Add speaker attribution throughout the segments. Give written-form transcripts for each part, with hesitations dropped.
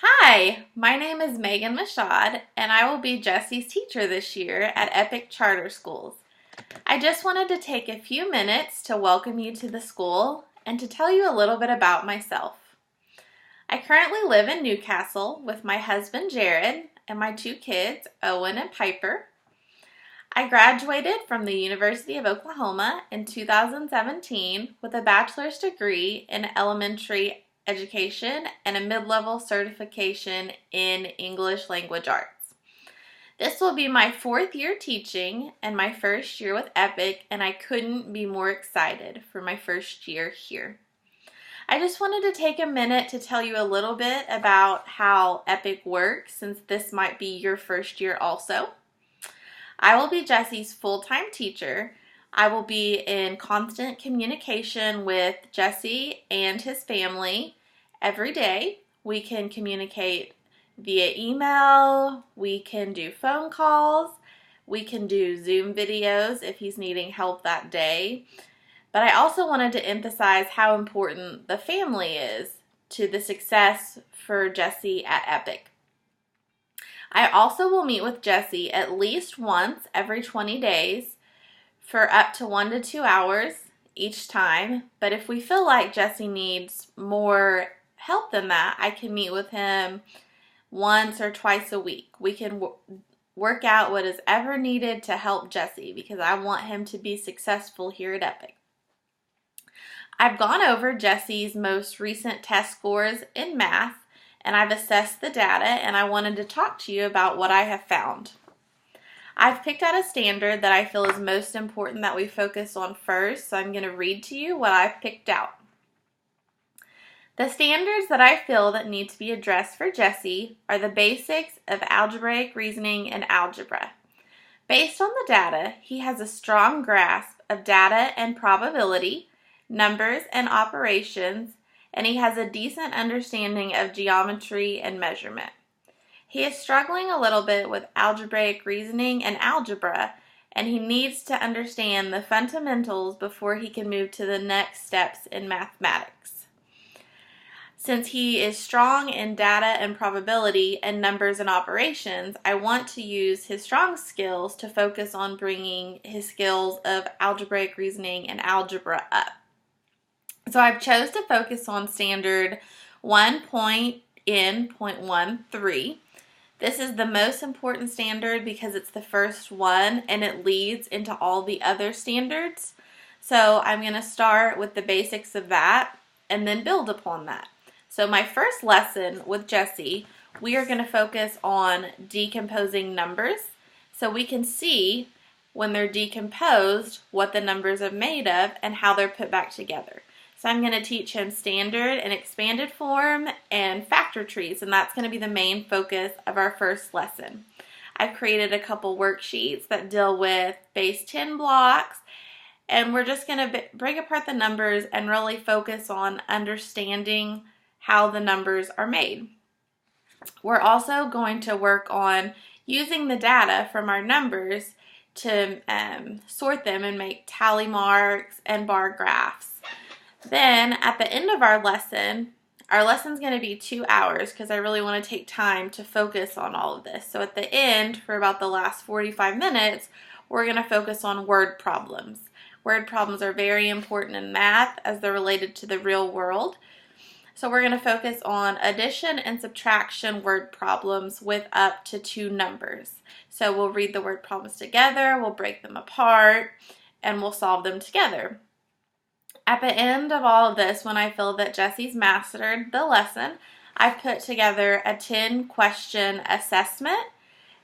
Speaker 1: Hi, my name is Megan Mashad, and I will be Jesse's teacher this year at Epic Charter Schools. I just wanted to take a few minutes to welcome you to the school and to tell you a little bit about myself. I currently live in Newcastle with my husband Jared and my two kids, Owen and Piper. I graduated from the University of Oklahoma in 2017 with a bachelor's degree in elementary education and a mid-level certification in English language arts. This will be my fourth year teaching and my first year with Epic, and I couldn't be more excited for my first year here. I just wanted to take a minute to tell you a little bit about how Epic works, since this might be your first year also. I will be Jesse's full-time teacher. I will be in constant communication with Jesse and his family every day. We can communicate via email, we can do phone calls, we can do Zoom videos if he's needing help that day. But I also wanted to emphasize how important the family is to the success for Jesse at Epic. I also will meet with Jesse at least once every 20 days for up to 1 to 2 hours each time. But if we feel like Jesse needs more help than that, I can meet with him once or twice a week. We can work out what is ever needed to help Jesse because I want him to be successful here at Epic. I've gone over Jesse's most recent test scores in math, and I've assessed the data, and I wanted to talk to you about what I have found. I've picked out a standard that I feel is most important that we focus on first, so I'm going to read to you what I've picked out. The standards that I feel that need to be addressed for Jesse are the basics of algebraic reasoning and algebra. Based on the data, he has a strong grasp of data and probability, numbers and operations, and he has a decent understanding of geometry and measurement. He is struggling a little bit with algebraic reasoning and algebra, and he needs to understand the fundamentals before he can move to the next steps in mathematics. Since he is strong in data and probability and numbers and operations, I want to use his strong skills to focus on bringing his skills of algebraic reasoning and algebra up. So I've chose to focus on standard 1.N.13. This is the most important standard because it's the first one and it leads into all the other standards. So I'm going to start with the basics of that and then build upon that. So my first lesson with Jesse, we are going to focus on decomposing numbers so we can see when they're decomposed what the numbers are made of and how they're put back together. So I'm going to teach him standard and expanded form and factor trees, and that's going to be the main focus of our first lesson. I've created a couple worksheets that deal with base 10 blocks, and we're just going to break apart the numbers and really focus on understanding how the numbers are made. We're also going to work on using the data from our numbers to sort them and make tally marks and bar graphs. Then at the end of our lesson's going to be 2 hours because I really want to take time to focus on all of this. So at the end, for about the last 45 minutes, we're going to focus on word problems. Word problems are very important in math as they're related to the real world. So we're going to focus on addition and subtraction word problems with up to 2 numbers. So we'll read the word problems together, we'll break them apart, and we'll solve them together. At the end of all of this, when I feel that Jesse's mastered the lesson, I've put together a 10-question assessment,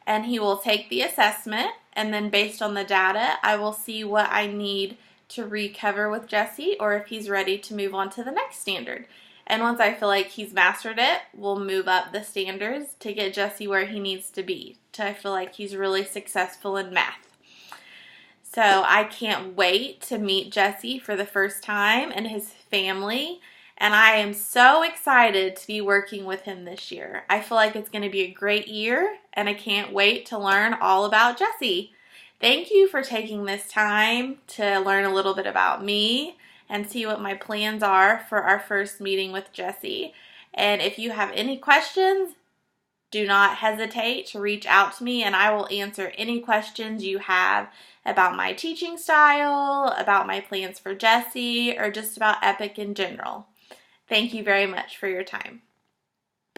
Speaker 1: and he will take the assessment, and then based on the data, I will see what I need to recover with Jesse or if he's ready to move on to the next standard. And once I feel like he's mastered it, we'll move up the standards to get Jesse where he needs to be, to feel like he's really successful in math. So I can't wait to meet Jesse for the first time and his family, and I am so excited to be working with him this year. I feel like it's going to be a great year, and I can't wait to learn all about Jesse. Thank you for taking this time to learn a little bit about me and see what my plans are for our first meeting with Jesse. And if you have any questions, do not hesitate to reach out to me, and I will answer any questions you have about my teaching style, about my plans for Jessie, or just about EPIC in general. Thank you very much for your time.